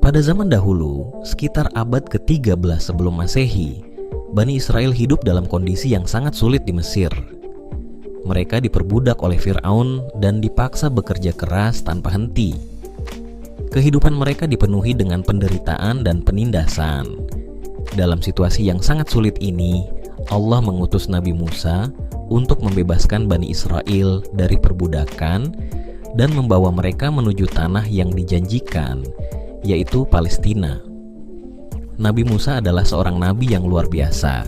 Pada zaman dahulu, sekitar abad ke-13 sebelum Masehi, Bani Israel hidup dalam kondisi yang sangat sulit di Mesir. Mereka diperbudak oleh Fir'aun dan dipaksa bekerja keras tanpa henti. Kehidupan mereka dipenuhi dengan penderitaan dan penindasan. Dalam situasi yang sangat sulit ini, Allah mengutus Nabi Musa untuk membebaskan Bani Israel dari perbudakan dan membawa mereka menuju tanah yang dijanjikan, yaitu Palestina. Nabi Musa adalah seorang nabi yang luar biasa.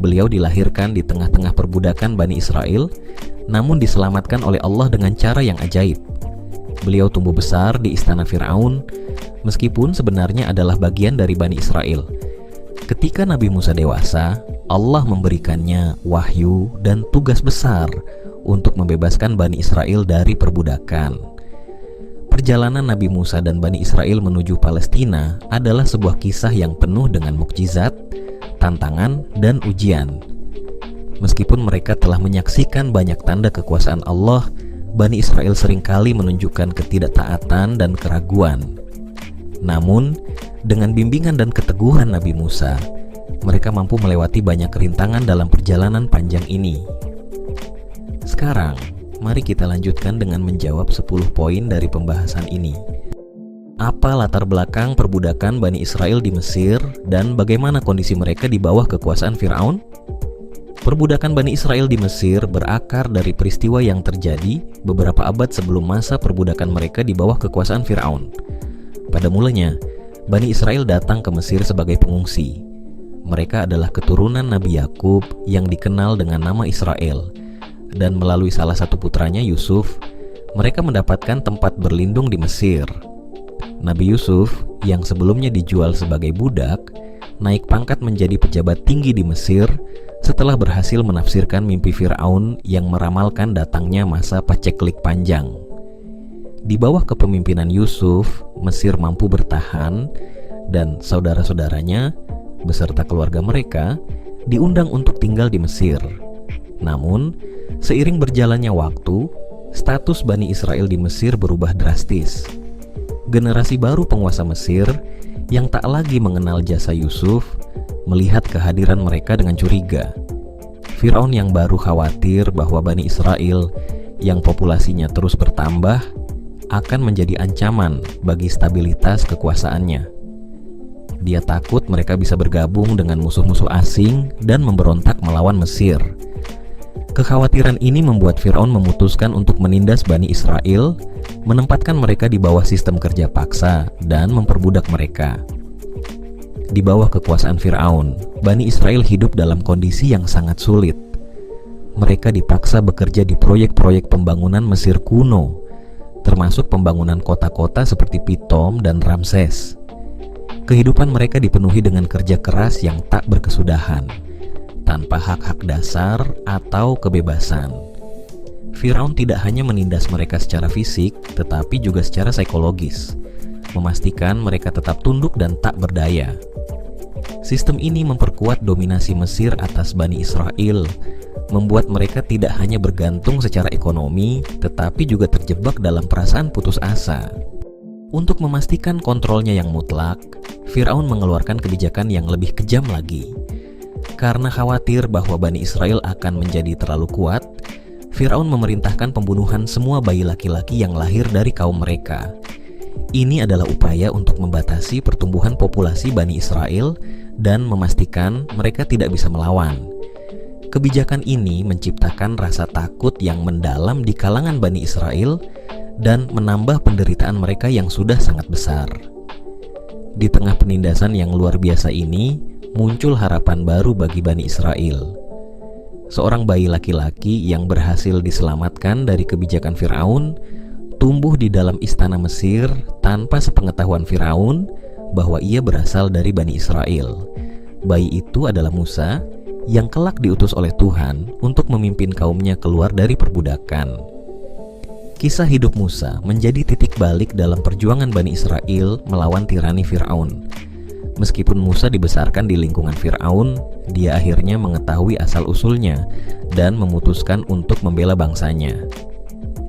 Beliau dilahirkan di tengah-tengah perbudakan Bani Israel, namun diselamatkan oleh Allah dengan cara yang ajaib. Beliau tumbuh besar di istana Fir'aun, meskipun sebenarnya adalah bagian dari Bani Israel. Ketika Nabi Musa dewasa, Allah memberikannya wahyu dan tugas besar untuk membebaskan Bani Israel dari perbudakan. Perjalanan Nabi Musa dan Bani Israel menuju Palestina adalah sebuah kisah yang penuh dengan mukjizat, tantangan, dan ujian. Meskipun mereka telah menyaksikan banyak tanda kekuasaan Allah, Bani Israel seringkali menunjukkan ketidaktaatan dan keraguan. Namun, dengan bimbingan dan keteguhan Nabi Musa, mereka mampu melewati banyak rintangan dalam perjalanan panjang ini. Sekarang, mari kita lanjutkan dengan menjawab 10 poin dari pembahasan ini. Apa latar belakang perbudakan Bani Israel di Mesir dan bagaimana kondisi mereka di bawah kekuasaan Fir'aun? Perbudakan Bani Israel di Mesir berakar dari peristiwa yang terjadi beberapa abad sebelum masa perbudakan mereka di bawah kekuasaan Fir'aun. Pada mulanya, Bani Israel datang ke Mesir sebagai pengungsi. Mereka adalah keturunan Nabi Yakub yang dikenal dengan nama Israel. Dan melalui salah satu putranya Yusuf, mereka mendapatkan tempat berlindung di Mesir. Nabi Yusuf yang sebelumnya dijual sebagai budak, naik pangkat menjadi pejabat tinggi di Mesir setelah berhasil menafsirkan mimpi Fir'aun yang meramalkan datangnya masa paceklik panjang. Di bawah kepemimpinan Yusuf, Mesir mampu bertahan dan saudara-saudaranya beserta keluarga mereka diundang untuk tinggal di Mesir. Namun, seiring berjalannya waktu, status Bani Israel di Mesir berubah drastis. Generasi baru penguasa Mesir yang tak lagi mengenal jasa Yusuf melihat kehadiran mereka dengan curiga. Fir'aun yang baru khawatir bahwa Bani Israel yang populasinya terus bertambah akan menjadi ancaman bagi stabilitas kekuasaannya. Dia takut mereka bisa bergabung dengan musuh-musuh asing dan memberontak melawan Mesir. Kekhawatiran ini membuat Fir'aun memutuskan untuk menindas Bani Israel, menempatkan mereka di bawah sistem kerja paksa, dan memperbudak mereka. Di bawah kekuasaan Fir'aun, Bani Israel hidup dalam kondisi yang sangat sulit. Mereka dipaksa bekerja di proyek-proyek pembangunan Mesir kuno, termasuk pembangunan kota-kota seperti Pitom dan Ramses. Kehidupan mereka dipenuhi dengan kerja keras yang tak berkesudahan, tanpa hak-hak dasar atau kebebasan. Fir'aun tidak hanya menindas mereka secara fisik, tetapi juga secara psikologis, memastikan mereka tetap tunduk dan tak berdaya. Sistem ini memperkuat dominasi Mesir atas Bani Israel, membuat mereka tidak hanya bergantung secara ekonomi, tetapi juga terjebak dalam perasaan putus asa. Untuk memastikan kontrolnya yang mutlak, Fir'aun mengeluarkan kebijakan yang lebih kejam lagi. Karena khawatir bahwa Bani Israel akan menjadi terlalu kuat, Fir'aun memerintahkan pembunuhan semua bayi laki-laki yang lahir dari kaum mereka. Ini adalah upaya untuk membatasi pertumbuhan populasi Bani Israel dan memastikan mereka tidak bisa melawan. Kebijakan ini menciptakan rasa takut yang mendalam di kalangan Bani Israel dan menambah penderitaan mereka yang sudah sangat besar. Di tengah penindasan yang luar biasa ini, muncul harapan baru bagi Bani Israel. Seorang bayi laki-laki yang berhasil diselamatkan dari kebijakan Fir'aun tumbuh di dalam istana Mesir tanpa sepengetahuan Firaun bahwa ia berasal dari Bani Israel. Bayi itu adalah Musa yang kelak diutus oleh Tuhan untuk memimpin kaumnya keluar dari perbudakan. Kisah hidup Musa menjadi titik balik dalam perjuangan Bani Israel melawan tirani Firaun. Meskipun Musa dibesarkan di lingkungan Firaun, dia akhirnya mengetahui asal-usulnya dan memutuskan untuk membela bangsanya.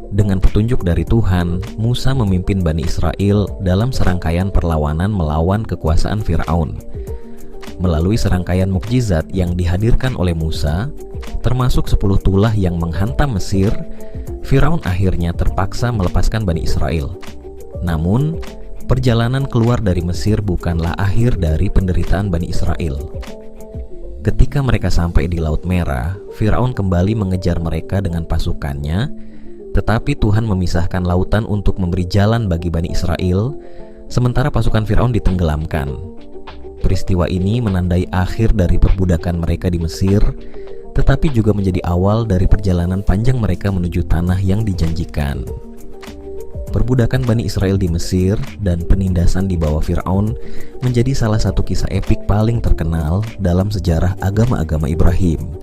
Dengan petunjuk dari Tuhan, Musa memimpin Bani Israel dalam serangkaian perlawanan melawan kekuasaan Firaun. Melalui serangkaian mukjizat yang dihadirkan oleh Musa, termasuk 10 tulah yang menghantam Mesir, Firaun akhirnya terpaksa melepaskan Bani Israel. Namun, perjalanan keluar dari Mesir bukanlah akhir dari penderitaan Bani Israel. Ketika mereka sampai di Laut Merah, Firaun kembali mengejar mereka dengan pasukannya, tetapi Tuhan memisahkan lautan untuk memberi jalan bagi Bani Israel, sementara pasukan Firaun ditenggelamkan. Peristiwa ini menandai akhir dari perbudakan mereka di Mesir, tetapi juga menjadi awal dari perjalanan panjang mereka menuju tanah yang dijanjikan. Perbudakan Bani Israel di Mesir dan penindasan di bawah Firaun menjadi salah satu kisah epik paling terkenal dalam sejarah agama-agama Ibrahim.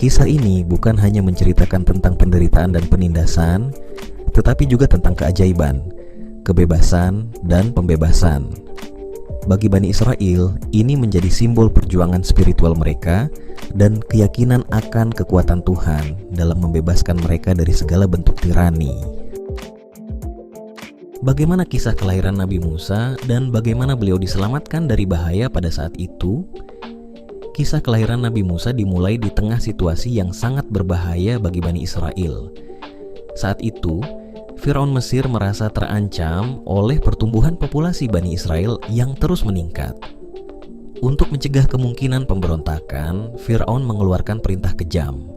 Kisah ini bukan hanya menceritakan tentang penderitaan dan penindasan, tetapi juga tentang keajaiban, kebebasan, dan pembebasan. Bagi Bani Israel, ini menjadi simbol perjuangan spiritual mereka dan keyakinan akan kekuatan Tuhan dalam membebaskan mereka dari segala bentuk tirani. Bagaimana kisah kelahiran Nabi Musa dan bagaimana beliau diselamatkan dari bahaya pada saat itu? Kisah kelahiran Nabi Musa dimulai di tengah situasi yang sangat berbahaya bagi Bani Israel. Saat itu, Firaun Mesir merasa terancam oleh pertumbuhan populasi Bani Israel yang terus meningkat. Untuk mencegah kemungkinan pemberontakan, Firaun mengeluarkan perintah kejam.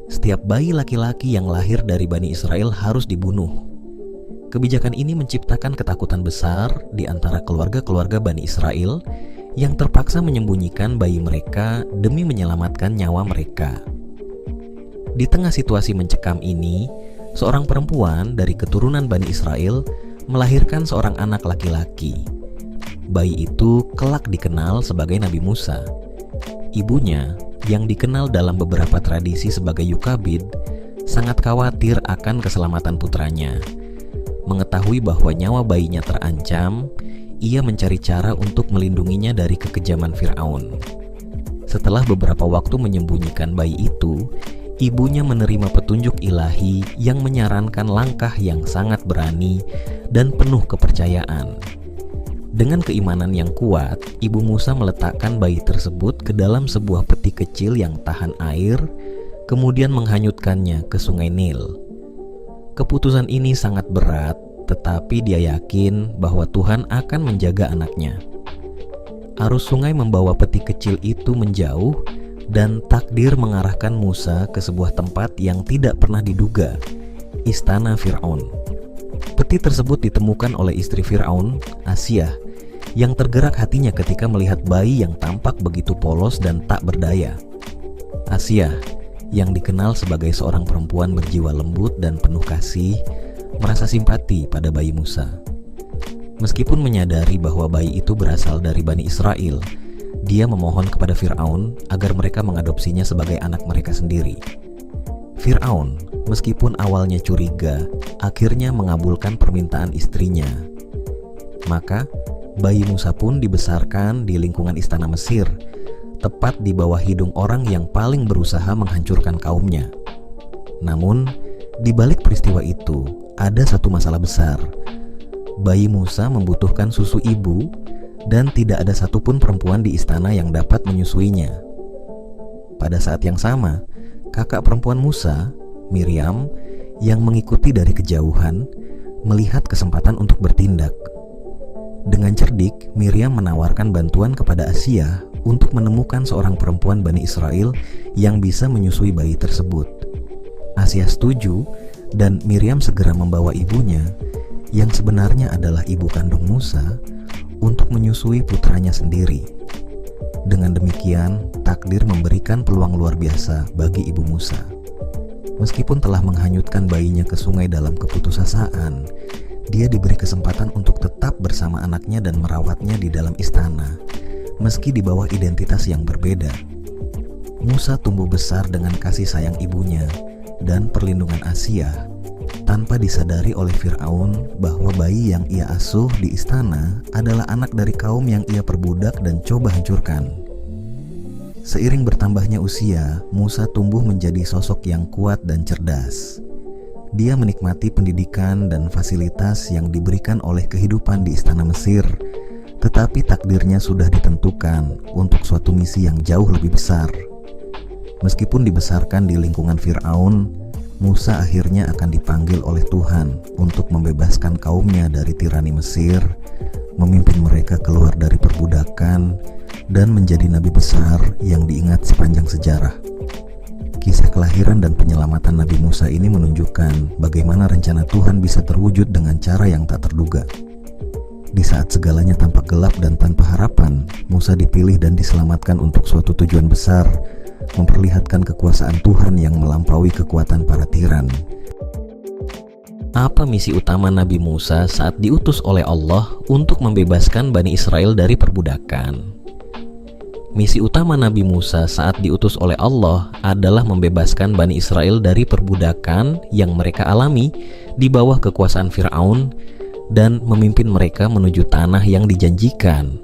Setiap bayi laki-laki yang lahir dari Bani Israel harus dibunuh. Kebijakan ini menciptakan ketakutan besar di antara keluarga-keluarga Bani Israel yang terpaksa menyembunyikan bayi mereka demi menyelamatkan nyawa mereka. Di tengah situasi mencekam ini, seorang perempuan dari keturunan Bani Israel melahirkan seorang anak laki-laki. Bayi itu kelak dikenal sebagai Nabi Musa. Ibunya, yang dikenal dalam beberapa tradisi sebagai Yukabid, sangat khawatir akan keselamatan putranya. Mengetahui bahwa nyawa bayinya terancam, ia mencari cara untuk melindunginya dari kekejaman Firaun. Setelah beberapa waktu menyembunyikan bayi itu, ibunya menerima petunjuk ilahi yang menyarankan langkah yang sangat berani dan penuh kepercayaan. Dengan keimanan yang kuat, ibu Musa meletakkan bayi tersebut ke dalam sebuah peti kecil yang tahan air, kemudian menghanyutkannya ke Sungai Nil. Keputusan ini sangat berat, tetapi dia yakin bahwa Tuhan akan menjaga anaknya. Arus sungai membawa peti kecil itu menjauh, dan takdir mengarahkan Musa ke sebuah tempat yang tidak pernah diduga, istana Firaun. Peti tersebut ditemukan oleh istri Firaun, Asiah, yang tergerak hatinya ketika melihat bayi yang tampak begitu polos dan tak berdaya. Asiah, yang dikenal sebagai seorang perempuan berjiwa lembut dan penuh kasih, merasa simpati pada bayi Musa. Meskipun menyadari bahwa bayi itu berasal dari Bani Israel, dia memohon kepada Firaun agar mereka mengadopsinya sebagai anak mereka sendiri. Firaun, meskipun awalnya curiga, akhirnya mengabulkan permintaan istrinya. Maka, bayi Musa pun dibesarkan di lingkungan istana Mesir, tepat di bawah hidung orang yang paling berusaha menghancurkan kaumnya. Namun, di balik peristiwa itu, ada satu masalah besar. Bayi Musa membutuhkan susu ibu, dan tidak ada satupun perempuan di istana yang dapat menyusuinya. Pada saat yang sama, kakak perempuan Musa, Miriam, yang mengikuti dari kejauhan, melihat kesempatan untuk bertindak. Dengan cerdik, Miriam menawarkan bantuan kepada Asiah untuk menemukan seorang perempuan Bani Israel yang bisa menyusui bayi tersebut. Asiah setuju, dan Miriam segera membawa ibunya, yang sebenarnya adalah ibu kandung Musa, untuk menyusui putranya sendiri. Dengan demikian, takdir memberikan peluang luar biasa bagi ibu Musa. Meskipun telah menghanyutkan bayinya ke sungai dalam keputusasaan, dia diberi kesempatan untuk tetap bersama anaknya dan merawatnya di dalam istana, meski di bawah identitas yang berbeda. Musa tumbuh besar dengan kasih sayang ibunya dan perlindungan Asiyah, tanpa disadari oleh Fir'aun bahwa bayi yang ia asuh di istana adalah anak dari kaum yang ia perbudak dan coba hancurkan. Seiring bertambahnya usia, Musa tumbuh menjadi sosok yang kuat dan cerdas. Dia menikmati pendidikan dan fasilitas yang diberikan oleh kehidupan di istana Mesir, tetapi takdirnya sudah ditentukan untuk suatu misi yang jauh lebih besar. Meskipun dibesarkan di lingkungan Fir'aun, Musa akhirnya akan dipanggil oleh Tuhan untuk membebaskan kaumnya dari tirani Mesir, memimpin mereka keluar dari perbudakan, dan menjadi nabi besar yang diingat sepanjang sejarah. Kisah kelahiran dan penyelamatan Nabi Musa ini menunjukkan bagaimana rencana Tuhan bisa terwujud dengan cara yang tak terduga. Di saat segalanya tampak gelap dan tanpa harapan, Musa dipilih dan diselamatkan untuk suatu tujuan besar, memperlihatkan kekuasaan Tuhan yang melampaui kekuatan para tiran. Apa misi utama Nabi Musa saat diutus oleh Allah untuk membebaskan Bani Israel dari perbudakan? Misi utama Nabi Musa saat diutus oleh Allah adalah membebaskan Bani Israel dari perbudakan yang mereka alami di bawah kekuasaan Fir'aun dan memimpin mereka menuju tanah yang dijanjikan.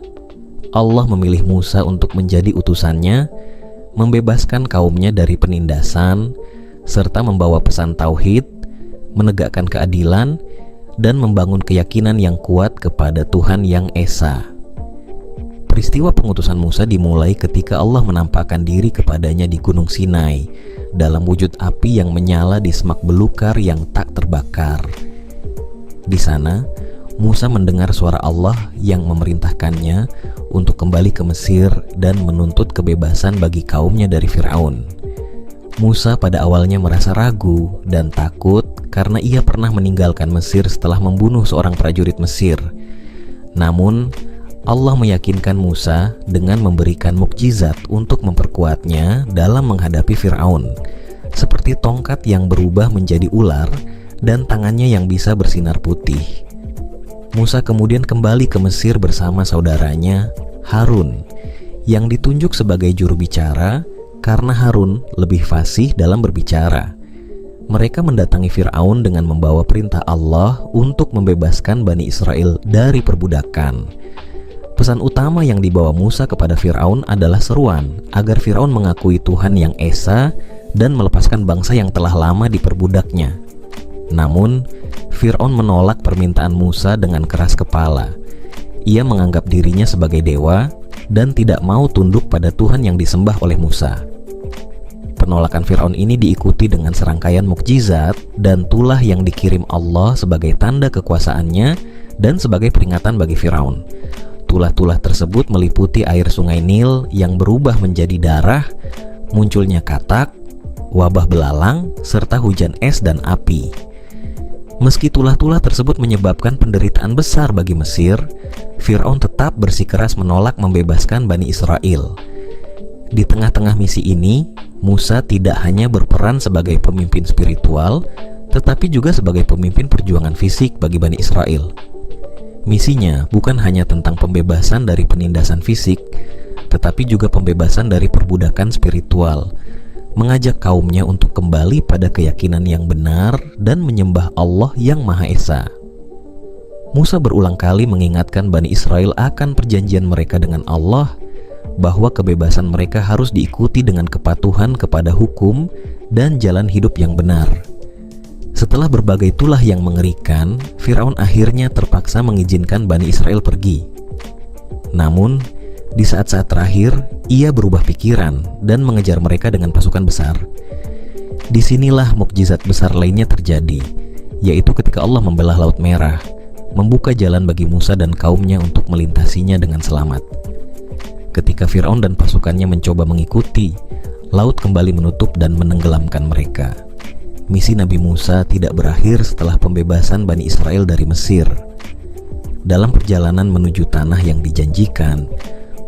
Allah memilih Musa untuk menjadi utusannya, membebaskan kaumnya dari penindasan, serta membawa pesan tauhid, menegakkan keadilan, dan membangun keyakinan yang kuat kepada Tuhan yang Esa. Peristiwa pengutusan Musa dimulai ketika Allah menampakkan diri kepadanya di Gunung Sinai dalam wujud api yang menyala di semak belukar yang tak terbakar. Di sana, Musa mendengar suara Allah yang memerintahkannya untuk kembali ke Mesir dan menuntut kebebasan bagi kaumnya dari Fir'aun. Musa pada awalnya merasa ragu dan takut karena ia pernah meninggalkan Mesir setelah membunuh seorang prajurit Mesir. Namun, Allah meyakinkan Musa dengan memberikan mukjizat untuk memperkuatnya dalam menghadapi Fir'aun, seperti tongkat yang berubah menjadi ular dan tangannya yang bisa bersinar putih. Musa kemudian kembali ke Mesir bersama saudaranya, Harun, yang ditunjuk sebagai juru bicara karena Harun lebih fasih dalam berbicara. Mereka mendatangi Fir'aun dengan membawa perintah Allah untuk membebaskan Bani Israel dari perbudakan. Pesan utama yang dibawa Musa kepada Fir'aun adalah seruan agar Fir'aun mengakui Tuhan yang Esa dan melepaskan bangsa yang telah lama diperbudaknya. Namun, Fir'aun menolak permintaan Musa dengan keras kepala. Ia menganggap dirinya sebagai dewa dan tidak mau tunduk pada Tuhan yang disembah oleh Musa. Penolakan Fir'aun ini diikuti dengan serangkaian mukjizat dan tulah yang dikirim Allah sebagai tanda kekuasaannya dan sebagai peringatan bagi Fir'aun. Tulah-tulah tersebut meliputi air sungai Nil yang berubah menjadi darah, munculnya katak, wabah belalang, serta hujan es dan api. Meski tulah-tulah tersebut menyebabkan penderitaan besar bagi Mesir, Fir'aun tetap bersikeras menolak membebaskan Bani Israel. Di tengah-tengah misi ini, Musa tidak hanya berperan sebagai pemimpin spiritual, tetapi juga sebagai pemimpin perjuangan fisik bagi Bani Israel. Misinya bukan hanya tentang pembebasan dari penindasan fisik, tetapi juga pembebasan dari perbudakan spiritual, mengajak kaumnya untuk kembali pada keyakinan yang benar dan menyembah Allah yang Maha Esa. Musa berulang kali mengingatkan Bani Israel akan perjanjian mereka dengan Allah, bahwa kebebasan mereka harus diikuti dengan kepatuhan kepada hukum dan jalan hidup yang benar. Setelah berbagai tulah yang mengerikan, Fir'aun akhirnya terpaksa mengizinkan Bani Israel pergi. Namun, di saat-saat terakhir, ia berubah pikiran dan mengejar mereka dengan pasukan besar. Disinilah mukjizat besar lainnya terjadi, yaitu ketika Allah membelah Laut Merah, membuka jalan bagi Musa dan kaumnya untuk melintasinya dengan selamat. Ketika Fir'aun dan pasukannya mencoba mengikuti, laut kembali menutup dan menenggelamkan mereka. Misi Nabi Musa tidak berakhir setelah pembebasan Bani Israel dari Mesir. Dalam perjalanan menuju tanah yang dijanjikan,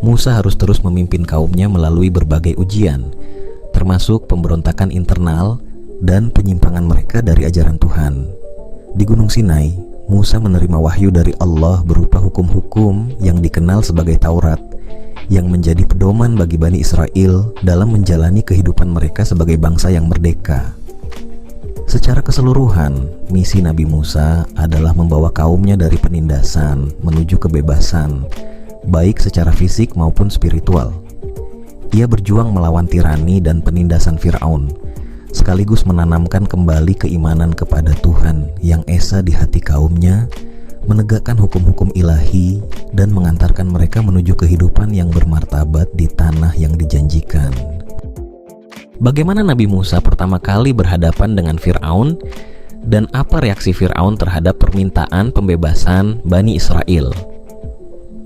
Musa harus terus memimpin kaumnya melalui berbagai ujian, termasuk pemberontakan internal, dan penyimpangan mereka dari ajaran Tuhan. Di Gunung Sinai, Musa menerima wahyu dari Allah berupa hukum-hukum yang dikenal sebagai Taurat, yang menjadi pedoman bagi Bani Israel dalam menjalani kehidupan mereka sebagai bangsa yang merdeka. Secara keseluruhan, misi Nabi Musa adalah membawa kaumnya dari penindasan menuju kebebasan, baik secara fisik maupun spiritual. Ia berjuang melawan tirani dan penindasan Fir'aun, sekaligus menanamkan kembali keimanan kepada Tuhan yang esa di hati kaumnya, menegakkan hukum-hukum ilahi, dan mengantarkan mereka menuju kehidupan yang bermartabat di tanah yang dijanjikan. Bagaimana Nabi Musa pertama kali berhadapan dengan Fir'aun, dan apa reaksi Fir'aun terhadap permintaan pembebasan Bani Israel?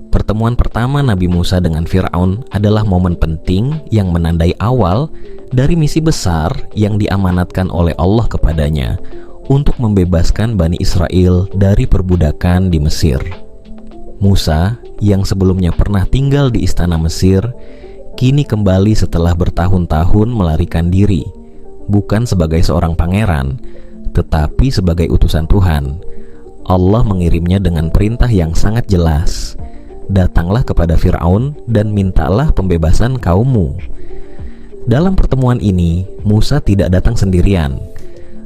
Pertemuan pertama Nabi Musa dengan Fir'aun adalah momen penting yang menandai awal dari misi besar yang diamanatkan oleh Allah kepadanya untuk membebaskan Bani Israel dari perbudakan di Mesir. Musa, yang sebelumnya pernah tinggal di istana Mesir, kini kembali setelah bertahun-tahun melarikan diri, bukan sebagai seorang pangeran, tetapi sebagai utusan Tuhan. Allah mengirimnya dengan perintah yang sangat jelas, "Datanglah kepada Fir'aun dan mintalah pembebasan kaummu." Dalam pertemuan ini, Musa tidak datang sendirian.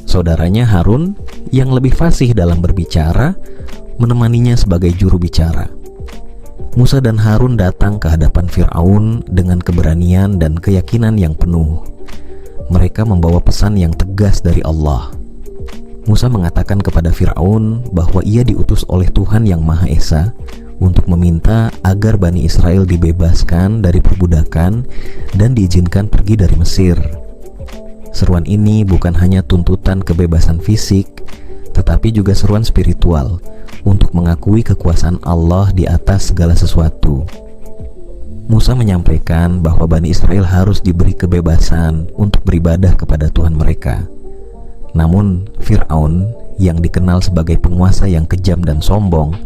Saudaranya Harun yang lebih fasih dalam berbicara menemaninya sebagai juru bicara. Musa dan Harun datang ke hadapan Fir'aun dengan keberanian dan keyakinan yang penuh. Mereka membawa pesan yang tegas dari Allah. Musa mengatakan kepada Fir'aun bahwa ia diutus oleh Tuhan yang Maha Esa untuk meminta agar Bani Israel dibebaskan dari perbudakan dan diizinkan pergi dari Mesir. Seruan ini bukan hanya tuntutan kebebasan fisik, tetapi juga seruan spiritual untuk mengakui kekuasaan Allah di atas segala sesuatu. Musa menyampaikan bahwa Bani Israel harus diberi kebebasan untuk beribadah kepada Tuhan mereka. Namun, Fir'aun yang dikenal sebagai penguasa yang kejam dan sombong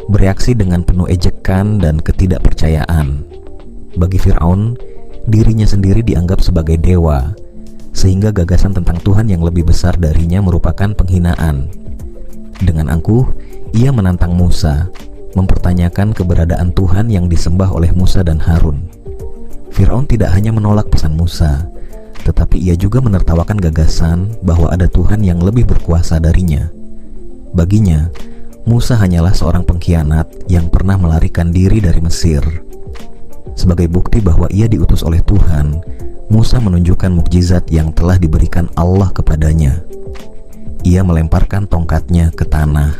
bereaksi dengan penuh ejekan dan ketidakpercayaan. Bagi Fir'aun, dirinya sendiri dianggap sebagai dewa, sehingga gagasan tentang Tuhan yang lebih besar darinya merupakan penghinaan. Dengan angkuh, ia menantang Musa, mempertanyakan keberadaan Tuhan yang disembah oleh Musa dan Harun. Fir'aun tidak hanya menolak pesan Musa, tetapi ia juga menertawakan gagasan bahwa ada Tuhan yang lebih berkuasa darinya. Baginya, Musa hanyalah seorang pengkhianat yang pernah melarikan diri dari Mesir. Sebagai bukti bahwa ia diutus oleh Tuhan, Musa menunjukkan mukjizat yang telah diberikan Allah kepadanya. Ia melemparkan tongkatnya ke tanah,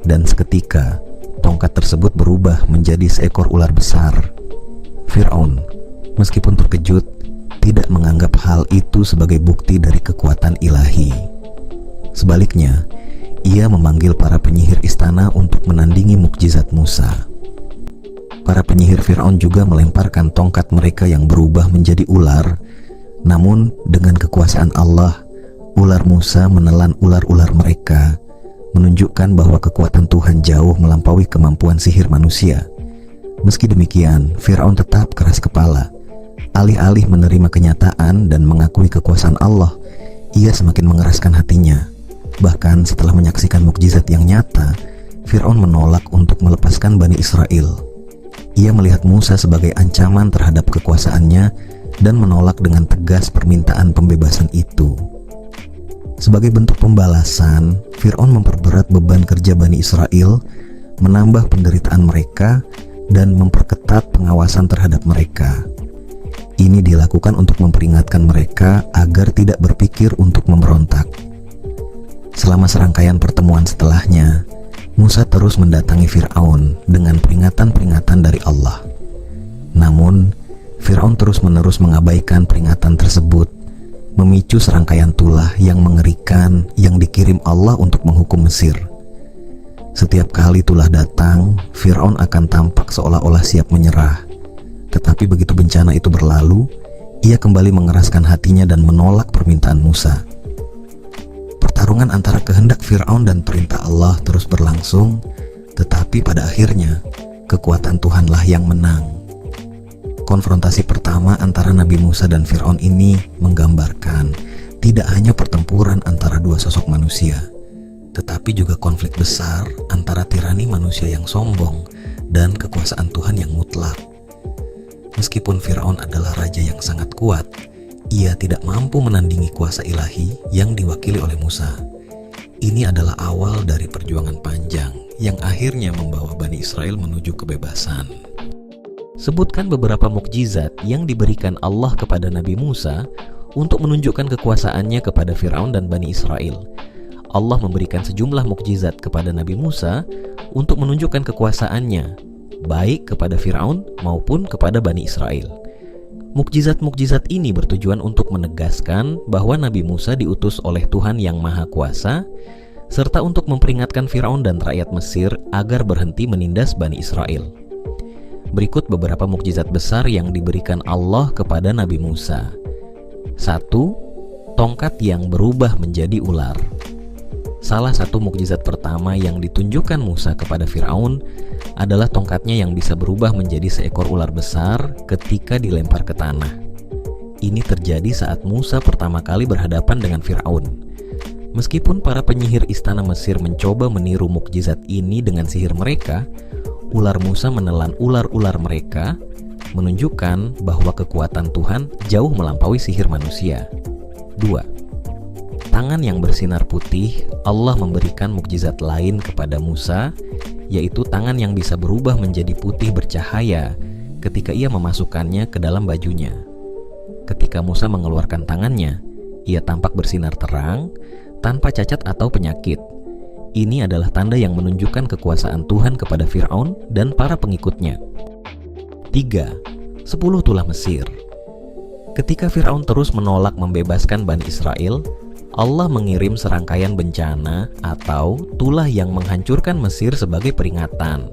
dan seketika tongkat tersebut berubah menjadi seekor ular besar. Fir'aun, meskipun terkejut, tidak menganggap hal itu sebagai bukti dari kekuatan ilahi. Sebaliknya, ia memanggil para penyihir istana untuk menandingi mukjizat Musa. Para penyihir Fir'aun juga melemparkan tongkat mereka yang berubah menjadi ular. Namun dengan kekuasaan Allah, ular Musa menelan ular-ular mereka, menunjukkan bahwa kekuatan Tuhan jauh melampaui kemampuan sihir manusia. Meski demikian, Fir'aun tetap keras kepala. Alih-alih menerima kenyataan dan mengakui kekuasaan Allah, ia semakin mengeraskan hatinya. Bahkan setelah menyaksikan mukjizat yang nyata, Fir'aun menolak untuk melepaskan Bani Israel. Ia melihat Musa sebagai ancaman terhadap kekuasaannya dan menolak dengan tegas permintaan pembebasan itu. Sebagai bentuk pembalasan, Fir'aun memperberat beban kerja Bani Israel, menambah penderitaan mereka, dan memperketat pengawasan terhadap mereka. Ini dilakukan untuk memperingatkan mereka agar tidak berpikir untuk memberontak. Selama serangkaian pertemuan setelahnya, Musa terus mendatangi Fir'aun dengan peringatan-peringatan dari Allah. Namun, Fir'aun terus-menerus mengabaikan peringatan tersebut, memicu serangkaian tulah yang mengerikan yang dikirim Allah untuk menghukum Mesir. Setiap kali tulah datang, Fir'aun akan tampak seolah-olah siap menyerah. Tetapi begitu bencana itu berlalu, ia kembali mengeraskan hatinya dan menolak permintaan Musa. Pertarungan antara kehendak Fir'aun dan perintah Allah terus berlangsung, tetapi pada akhirnya kekuatan Tuhanlah yang menang. Konfrontasi pertama antara Nabi Musa dan Fir'aun ini menggambarkan tidak hanya pertempuran antara dua sosok manusia, tetapi juga konflik besar antara tirani manusia yang sombong dan kekuasaan Tuhan yang mutlak. Meskipun Fir'aun adalah raja yang sangat kuat, ia tidak mampu menandingi kuasa ilahi yang diwakili oleh Musa. Ini adalah awal dari perjuangan panjang yang akhirnya membawa Bani Israel menuju kebebasan. Sebutkan beberapa mukjizat yang diberikan Allah kepada Nabi Musa untuk menunjukkan kekuasaannya kepada Fir'aun dan Bani Israel. Allah memberikan sejumlah mukjizat kepada Nabi Musa untuk menunjukkan kekuasaannya, baik kepada Fir'aun maupun kepada Bani Israel. Mukjizat-mukjizat ini bertujuan untuk menegaskan bahwa Nabi Musa diutus oleh Tuhan yang Maha Kuasa, serta untuk memperingatkan Fir'aun dan rakyat Mesir agar berhenti menindas Bani Israel. Berikut beberapa mukjizat besar yang diberikan Allah kepada Nabi Musa. 1. Tongkat yang berubah menjadi ular. Salah satu mukjizat pertama yang ditunjukkan Musa kepada Fir'aun adalah tongkatnya yang bisa berubah menjadi seekor ular besar ketika dilempar ke tanah. Ini terjadi saat Musa pertama kali berhadapan dengan Fir'aun. Meskipun para penyihir istana Mesir mencoba meniru mukjizat ini dengan sihir mereka, ular Musa menelan ular-ular mereka, menunjukkan bahwa kekuatan Tuhan jauh melampaui sihir manusia. 2. Tangan yang bersinar putih. Allah memberikan mukjizat lain kepada Musa, yaitu tangan yang bisa berubah menjadi putih bercahaya ketika ia memasukkannya ke dalam bajunya. Ketika Musa mengeluarkan tangannya, ia tampak bersinar terang, tanpa cacat atau penyakit. Ini adalah tanda yang menunjukkan kekuasaan Tuhan kepada Fir'aun dan para pengikutnya. 3. 10 tulah Mesir. Ketika Fir'aun terus menolak membebaskan Bani Israel, Allah mengirim serangkaian bencana atau tulah yang menghancurkan Mesir sebagai peringatan.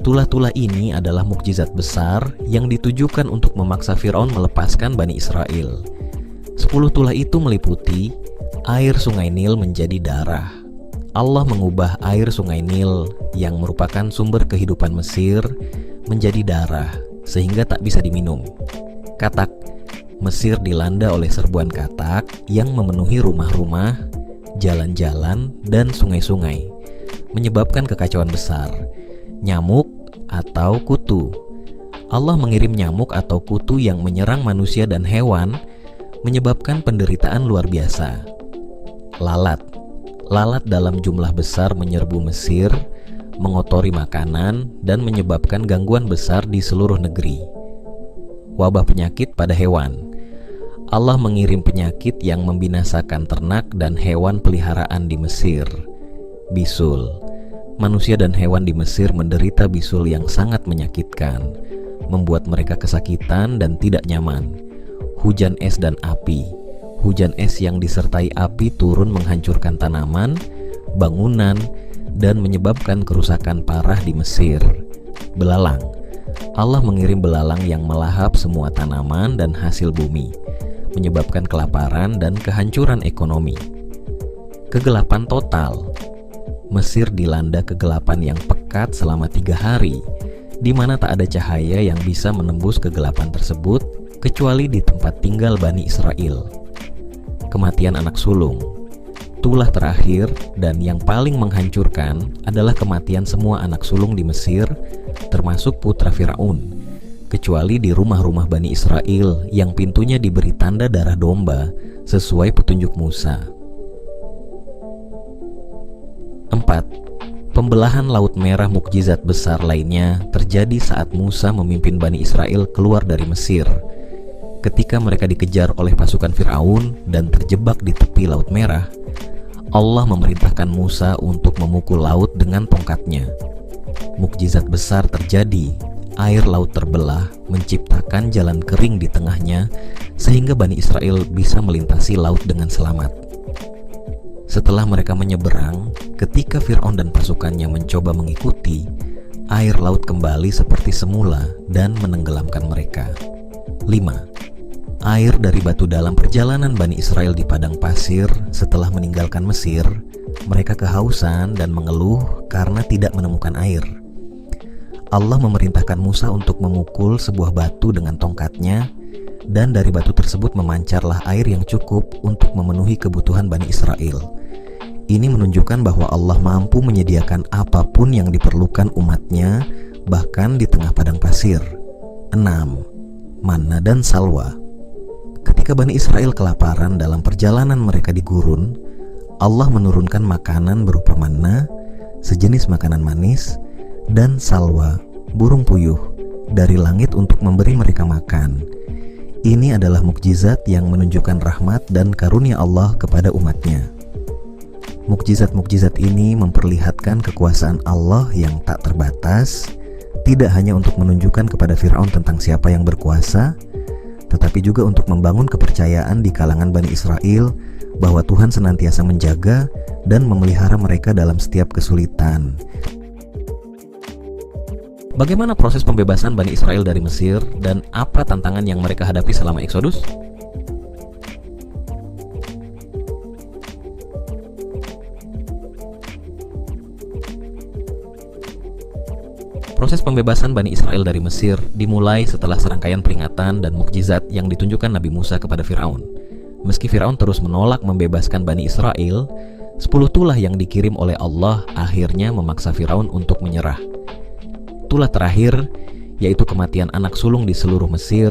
Tulah-tulah ini adalah mukjizat besar yang ditujukan untuk memaksa Fir'aun melepaskan Bani Israel. 10 tulah itu meliputi air sungai Nil menjadi darah. Allah mengubah air sungai Nil yang merupakan sumber kehidupan Mesir menjadi darah sehingga tak bisa diminum. Katak. Mesir dilanda oleh serbuan katak yang memenuhi rumah-rumah, jalan-jalan, dan sungai-sungai, menyebabkan kekacauan besar. Nyamuk atau kutu. Allah mengirim nyamuk atau kutu yang menyerang manusia dan hewan, menyebabkan penderitaan luar biasa. Lalat. Lalat dalam jumlah besar menyerbu Mesir, mengotori makanan, dan menyebabkan gangguan besar di seluruh negeri. Wabah penyakit pada hewan. Allah mengirim penyakit yang membinasakan ternak dan hewan peliharaan di Mesir. Bisul. Manusia dan hewan di Mesir menderita bisul yang sangat menyakitkan, membuat mereka kesakitan dan tidak nyaman. Hujan es dan api. Hujan es yang disertai api turun menghancurkan tanaman, bangunan, dan menyebabkan kerusakan parah di Mesir. Belalang. Allah mengirim belalang yang melahap semua tanaman dan hasil bumi, menyebabkan kelaparan dan kehancuran ekonomi. Kegelapan total. Mesir dilanda kegelapan yang pekat selama 3 hari, di mana tak ada cahaya yang bisa menembus kegelapan tersebut kecuali di tempat tinggal Bani Israel. Kematian anak sulung. Tulah terakhir dan yang paling menghancurkan adalah kematian semua anak sulung di Mesir, termasuk putra Fir'aun, kecuali di rumah-rumah Bani Israel yang pintunya diberi tanda darah domba sesuai petunjuk Musa. 4. Pembelahan Laut Merah. Mukjizat besar lainnya terjadi saat Musa memimpin Bani Israel keluar dari Mesir. Ketika mereka dikejar oleh pasukan Fir'aun dan terjebak di tepi Laut Merah, Allah memerintahkan Musa untuk memukul laut dengan tongkatnya. Mukjizat besar terjadi. Air laut terbelah, menciptakan jalan kering di tengahnya, sehingga Bani Israel bisa melintasi laut dengan selamat. Setelah mereka menyeberang, ketika Fir'aun dan pasukannya mencoba mengikuti, air laut kembali seperti semula dan menenggelamkan mereka. 5. Air dari batu dalam perjalanan Bani Israel di padang pasir setelah meninggalkan Mesir, mereka kehausan dan mengeluh karena tidak menemukan air. Allah memerintahkan Musa untuk memukul sebuah batu dengan tongkatnya, dan dari batu tersebut memancarlah air yang cukup untuk memenuhi kebutuhan Bani Israel. Ini menunjukkan bahwa Allah mampu menyediakan apapun yang diperlukan umatnya, bahkan di tengah padang pasir. 6. Manna dan salwa. Ketika Bani Israel kelaparan dalam perjalanan mereka di gurun, Allah menurunkan makanan berupa manna, sejenis makanan manis, dan salwa, burung puyuh, dari langit untuk memberi mereka makan. Ini adalah mukjizat yang menunjukkan rahmat dan karunia Allah kepada umatnya. Mukjizat-mukjizat ini memperlihatkan kekuasaan Allah yang tak terbatas, tidak hanya untuk menunjukkan kepada Fir'aun tentang siapa yang berkuasa, tetapi juga untuk membangun kepercayaan di kalangan Bani Israel bahwa Tuhan senantiasa menjaga dan memelihara mereka dalam setiap kesulitan. Bagaimana proses pembebasan Bani Israel dari Mesir dan apa tantangan yang mereka hadapi selama Eksodus? Proses pembebasan Bani Israel dari Mesir dimulai setelah serangkaian peringatan dan mukjizat yang ditunjukkan Nabi Musa kepada Fir'aun. Meski Fir'aun terus menolak membebaskan Bani Israel, 10 tulah yang dikirim oleh Allah akhirnya memaksa Fir'aun untuk menyerah. Tulah terakhir yaitu kematian anak sulung di seluruh Mesir,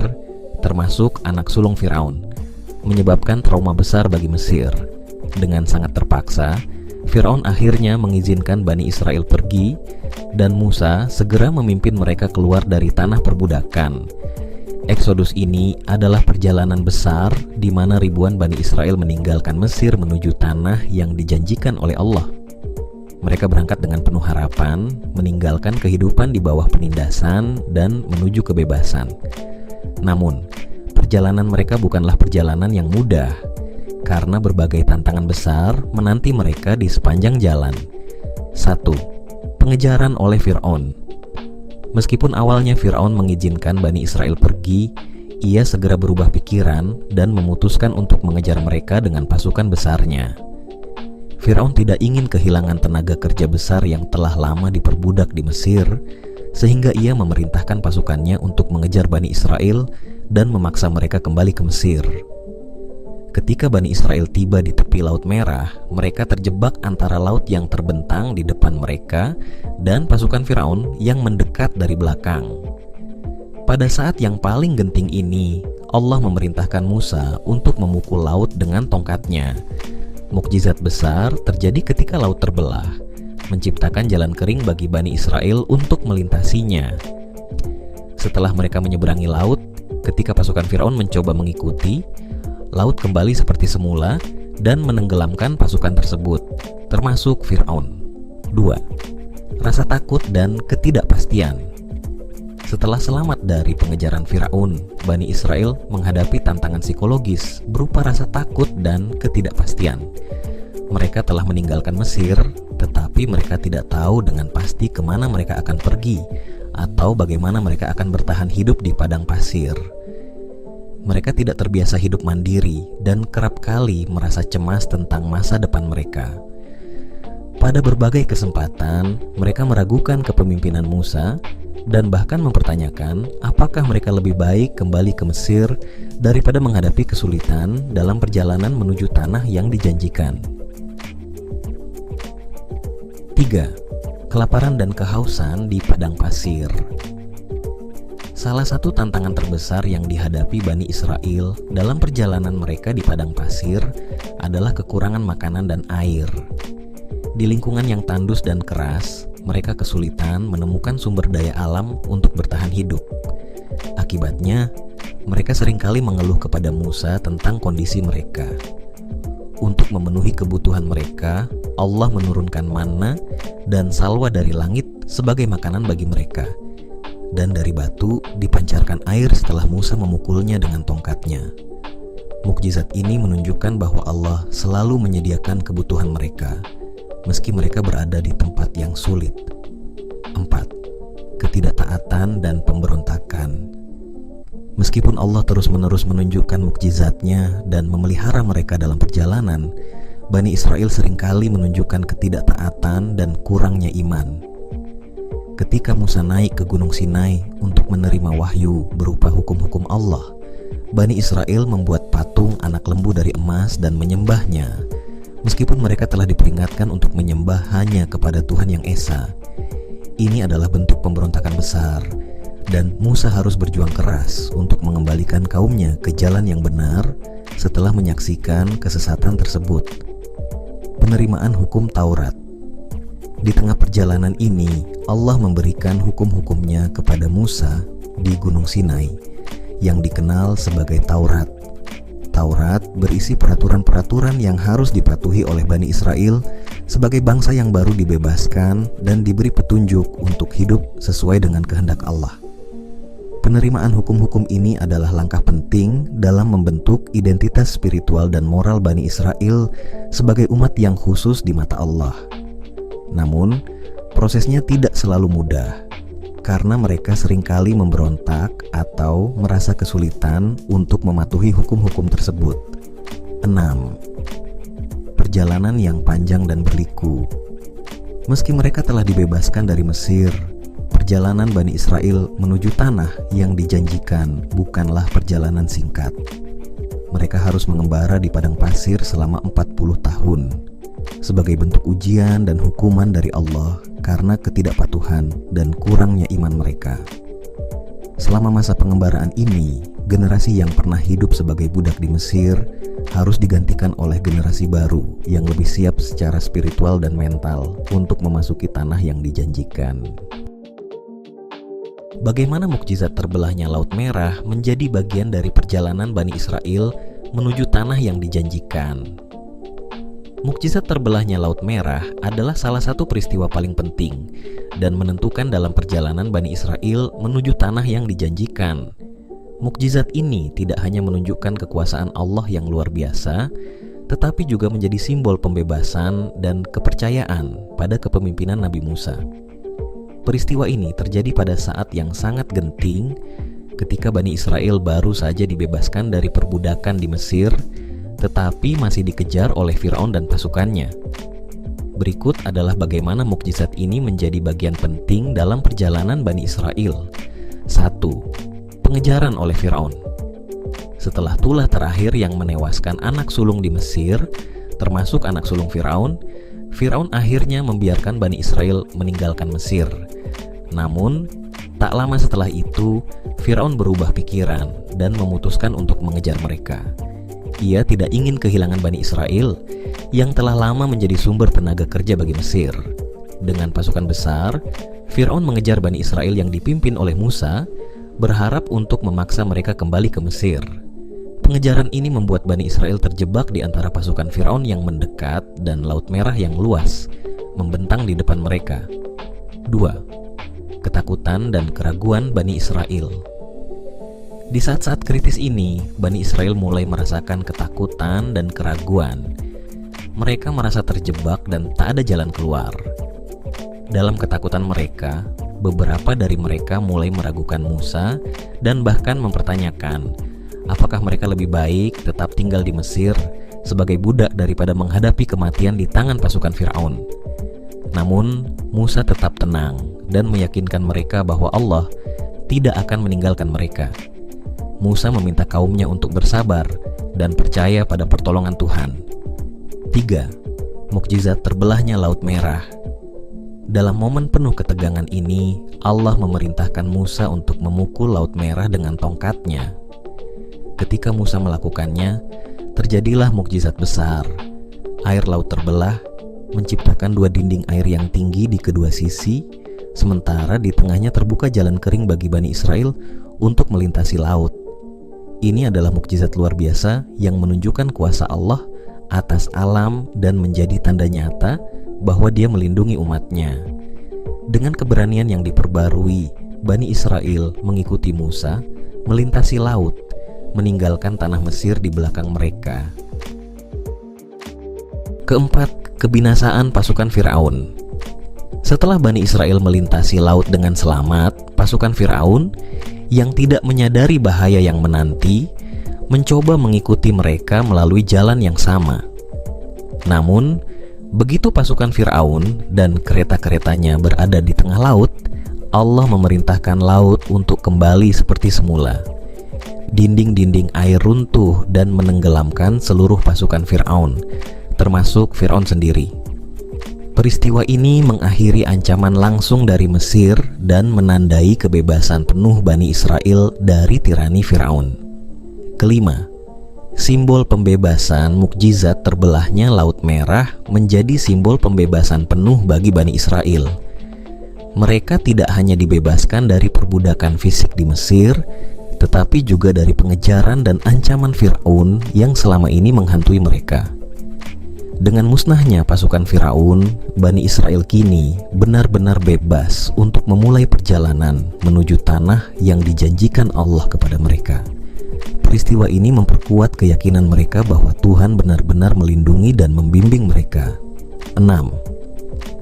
termasuk anak sulung Fir'aun, menyebabkan trauma besar bagi Mesir. Dengan sangat terpaksa, Fir'aun akhirnya mengizinkan Bani Israel pergi dan Musa segera memimpin mereka keluar dari tanah perbudakan. Eksodus ini adalah perjalanan besar di mana ribuan Bani Israel meninggalkan Mesir menuju tanah yang dijanjikan oleh Allah. Mereka berangkat dengan penuh harapan, meninggalkan kehidupan di bawah penindasan dan menuju kebebasan. Namun, perjalanan mereka bukanlah perjalanan yang mudah, karena berbagai tantangan besar menanti mereka di sepanjang jalan. 1. Pengejaran oleh Fir'aun. Meskipun awalnya Fir'aun mengizinkan Bani Israel pergi, ia segera berubah pikiran dan memutuskan untuk mengejar mereka dengan pasukan besarnya. Fir'aun tidak ingin kehilangan tenaga kerja besar yang telah lama diperbudak di Mesir, sehingga ia memerintahkan pasukannya untuk mengejar Bani Israel dan memaksa mereka kembali ke Mesir. Ketika Bani Israel tiba di tepi Laut Merah, mereka terjebak antara laut yang terbentang di depan mereka dan pasukan Fir'aun yang mendekat dari belakang. Pada saat yang paling genting ini, Allah memerintahkan Musa untuk memukul laut dengan tongkatnya. Mukjizat besar terjadi ketika laut terbelah, menciptakan jalan kering bagi Bani Israel untuk melintasinya. Setelah mereka menyeberangi laut, ketika pasukan Fir'aun mencoba mengikuti, laut kembali seperti semula dan menenggelamkan pasukan tersebut, termasuk Fir'aun. 2. Rasa takut dan ketidakpastian. Setelah selamat dari pengejaran Fir'aun, Bani Israel menghadapi tantangan psikologis berupa rasa takut dan ketidakpastian. Mereka telah meninggalkan Mesir, tetapi mereka tidak tahu dengan pasti kemana mereka akan pergi atau bagaimana mereka akan bertahan hidup di padang pasir. Mereka tidak terbiasa hidup mandiri dan kerap kali merasa cemas tentang masa depan mereka. Pada berbagai kesempatan, mereka meragukan kepemimpinan Musa dan bahkan mempertanyakan apakah mereka lebih baik kembali ke Mesir daripada menghadapi kesulitan dalam perjalanan menuju tanah yang dijanjikan. 3. Kelaparan dan kehausan di padang pasir. Salah satu tantangan terbesar yang dihadapi Bani Israel dalam perjalanan mereka di padang pasir adalah kekurangan makanan dan air. Di lingkungan yang tandus dan keras, mereka kesulitan menemukan sumber daya alam untuk bertahan hidup. Akibatnya, mereka seringkali mengeluh kepada Musa tentang kondisi mereka. Untuk memenuhi kebutuhan mereka, Allah menurunkan manna dan salwa dari langit sebagai makanan bagi mereka. Dan dari batu dipancarkan air setelah Musa memukulnya dengan tongkatnya. Mukjizat ini menunjukkan bahwa Allah selalu menyediakan kebutuhan mereka, meski mereka berada di tempat yang sulit. 4. Ketidaktaatan dan pemberontakan. Meskipun Allah terus-menerus menunjukkan mukjizatnya dan memelihara mereka dalam perjalanan, Bani Israel seringkali menunjukkan ketidaktaatan dan kurangnya iman. Ketika Musa naik ke Gunung Sinai untuk menerima wahyu berupa hukum-hukum Allah, Bani Israel membuat patung anak lembu dari emas dan menyembahnya, meskipun mereka telah diperingatkan untuk menyembah hanya kepada Tuhan yang esa. Ini adalah bentuk pemberontakan besar, dan Musa harus berjuang keras untuk mengembalikan kaumnya ke jalan yang benar setelah menyaksikan kesesatan tersebut. Penerimaan hukum Taurat. Di tengah perjalanan ini, Allah memberikan hukum-hukumnya kepada Musa di Gunung Sinai, yang dikenal sebagai Taurat. Taurat berisi peraturan-peraturan yang harus dipatuhi oleh Bani Israel sebagai bangsa yang baru dibebaskan dan diberi petunjuk untuk hidup sesuai dengan kehendak Allah. Penerimaan hukum-hukum ini adalah langkah penting dalam membentuk identitas spiritual dan moral Bani Israel sebagai umat yang khusus di mata Allah. Namun, prosesnya tidak selalu mudah, karena mereka seringkali memberontak atau merasa kesulitan untuk mematuhi hukum-hukum tersebut. 6. Perjalanan yang panjang dan berliku. Meski mereka telah dibebaskan dari Mesir, perjalanan Bani Israel menuju tanah yang dijanjikan bukanlah perjalanan singkat. Mereka harus mengembara di padang pasir selama 40 tahun sebagai bentuk ujian dan hukuman dari Allah karena ketidakpatuhan dan kurangnya iman mereka. Selama masa pengembaraan ini, generasi yang pernah hidup sebagai budak di Mesir harus digantikan oleh generasi baru yang lebih siap secara spiritual dan mental untuk memasuki tanah yang dijanjikan. Bagaimana mukjizat terbelahnya Laut Merah menjadi bagian dari perjalanan Bani Israel menuju tanah yang dijanjikan? Mukjizat terbelahnya Laut Merah adalah salah satu peristiwa paling penting dan menentukan dalam perjalanan Bani Israel menuju tanah yang dijanjikan. Mukjizat ini tidak hanya menunjukkan kekuasaan Allah yang luar biasa, tetapi juga menjadi simbol pembebasan dan kepercayaan pada kepemimpinan Nabi Musa. Peristiwa ini terjadi pada saat yang sangat genting ketika Bani Israel baru saja dibebaskan dari perbudakan di Mesir, tetapi masih dikejar oleh Firaun dan pasukannya. Berikut adalah bagaimana mukjizat ini menjadi bagian penting dalam perjalanan Bani Israel. 1. Pengejaran oleh Firaun. Setelah tulah terakhir yang menewaskan anak sulung di Mesir, termasuk anak sulung Firaun, Firaun akhirnya membiarkan Bani Israel meninggalkan Mesir. Namun, tak lama setelah itu, Firaun berubah pikiran dan memutuskan untuk mengejar mereka. Ia tidak ingin kehilangan Bani Israel yang telah lama menjadi sumber tenaga kerja bagi Mesir. Dengan pasukan besar, Firaun mengejar Bani Israel yang dipimpin oleh Musa, berharap untuk memaksa mereka kembali ke Mesir. Pengejaran ini membuat Bani Israel terjebak di antara pasukan Firaun yang mendekat dan Laut Merah yang luas membentang di depan mereka. 2. Ketakutan dan keraguan Bani Israel. Di saat-saat kritis ini, Bani Israel mulai merasakan ketakutan dan keraguan. Mereka merasa terjebak dan tak ada jalan keluar. Dalam ketakutan mereka, beberapa dari mereka mulai meragukan Musa dan bahkan mempertanyakan apakah mereka lebih baik tetap tinggal di Mesir sebagai budak daripada menghadapi kematian di tangan pasukan Firaun. Namun, Musa tetap tenang dan meyakinkan mereka bahwa Allah tidak akan meninggalkan mereka. Musa meminta kaumnya untuk bersabar dan percaya pada pertolongan Tuhan. 3. Mukjizat terbelahnya Laut Merah. Dalam momen penuh ketegangan ini, Allah memerintahkan Musa untuk memukul Laut Merah dengan tongkatnya. Ketika Musa melakukannya, terjadilah mukjizat besar. Air laut terbelah, menciptakan dua dinding air yang tinggi di kedua sisi, sementara di tengahnya terbuka jalan kering bagi Bani Israel untuk melintasi laut. Ini adalah mukjizat luar biasa yang menunjukkan kuasa Allah atas alam dan menjadi tanda nyata bahwa Dia melindungi umatnya. Dengan keberanian yang diperbarui, Bani Israel mengikuti Musa melintasi laut, meninggalkan tanah Mesir di belakang mereka. Keempat, kebinasaan pasukan Firaun. Setelah Bani Israel melintasi laut dengan selamat, pasukan Firaun yang tidak menyadari bahaya yang menanti mencoba mengikuti mereka melalui jalan yang sama. Namun, begitu pasukan Firaun dan kereta-keretanya berada di tengah laut, Allah memerintahkan laut untuk kembali seperti semula. dinding-dinding air runtuh dan menenggelamkan seluruh pasukan Fir'aun, termasuk Fir'aun sendiri. Peristiwa ini mengakhiri ancaman langsung dari Mesir dan menandai kebebasan penuh Bani Israel dari tirani Fir'aun. Kelima, simbol pembebasan mukjizat terbelahnya Laut Merah menjadi simbol pembebasan penuh bagi Bani Israel. Mereka tidak hanya dibebaskan dari perbudakan fisik di Mesir, tetapi juga dari pengejaran dan ancaman Fir'aun yang selama ini menghantui mereka. Dengan musnahnya pasukan Fir'aun, Bani Israel kini benar-benar bebas untuk memulai perjalanan menuju tanah yang dijanjikan Allah kepada mereka. Peristiwa ini memperkuat keyakinan mereka bahwa Tuhan benar-benar melindungi dan membimbing mereka. 6.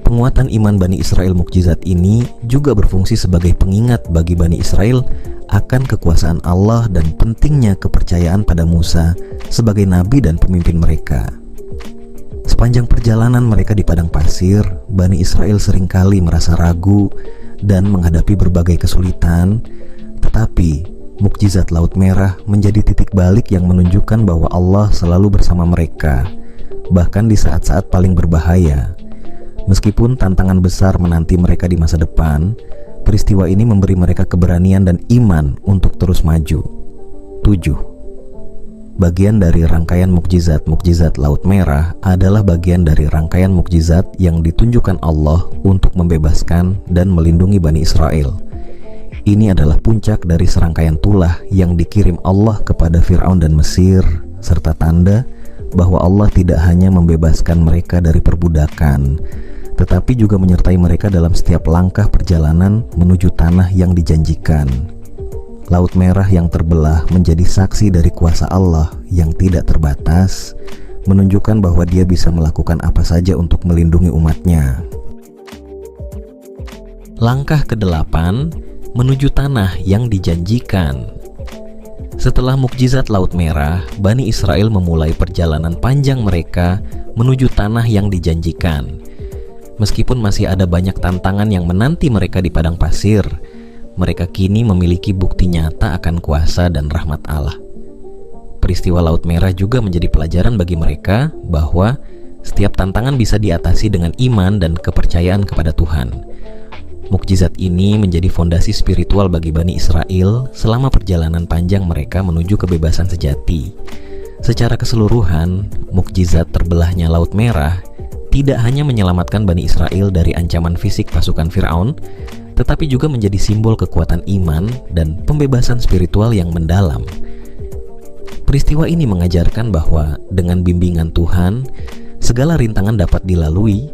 Penguatan iman Bani Israel mukjizat ini juga berfungsi sebagai pengingat bagi Bani Israel akan kekuasaan Allah dan pentingnya kepercayaan pada Musa sebagai nabi dan pemimpin mereka. Sepanjang perjalanan mereka di padang pasir, Bani Israel seringkali merasa ragu dan menghadapi berbagai kesulitan, tetapi mukjizat Laut Merah menjadi titik balik yang menunjukkan bahwa Allah selalu bersama mereka, bahkan di saat-saat paling berbahaya. Meskipun tantangan besar menanti mereka di masa depan, peristiwa ini memberi mereka keberanian dan iman untuk terus maju. 7. Bagian dari rangkaian mukjizat Laut Merah adalah bagian dari rangkaian mukjizat yang ditunjukkan Allah untuk membebaskan dan melindungi Bani Israel. Ini adalah puncak dari serangkaian tulah yang dikirim Allah kepada Fir'aun dan Mesir, serta tanda bahwa Allah tidak hanya membebaskan mereka dari perbudakan, tetapi juga menyertai mereka dalam setiap langkah perjalanan menuju tanah yang dijanjikan. Laut Merah yang terbelah menjadi saksi dari kuasa Allah yang tidak terbatas, menunjukkan bahwa Dia bisa melakukan apa saja untuk melindungi umatnya. Langkah ke-8, menuju tanah yang dijanjikan. Setelah mukjizat Laut Merah, Bani Israel memulai perjalanan panjang mereka menuju tanah yang dijanjikan. Meskipun masih ada banyak tantangan yang menanti mereka di padang pasir, mereka kini memiliki bukti nyata akan kuasa dan rahmat Allah. Peristiwa Laut Merah juga menjadi pelajaran bagi mereka bahwa setiap tantangan bisa diatasi dengan iman dan kepercayaan kepada Tuhan. Mukjizat ini menjadi fondasi spiritual bagi Bani Israel selama perjalanan panjang mereka menuju kebebasan sejati. Secara keseluruhan, mukjizat terbelahnya Laut Merah tidak hanya menyelamatkan Bani Israel dari ancaman fisik pasukan Fir'aun, tetapi juga menjadi simbol kekuatan iman dan pembebasan spiritual yang mendalam. Peristiwa ini mengajarkan bahwa dengan bimbingan Tuhan, segala rintangan dapat dilalui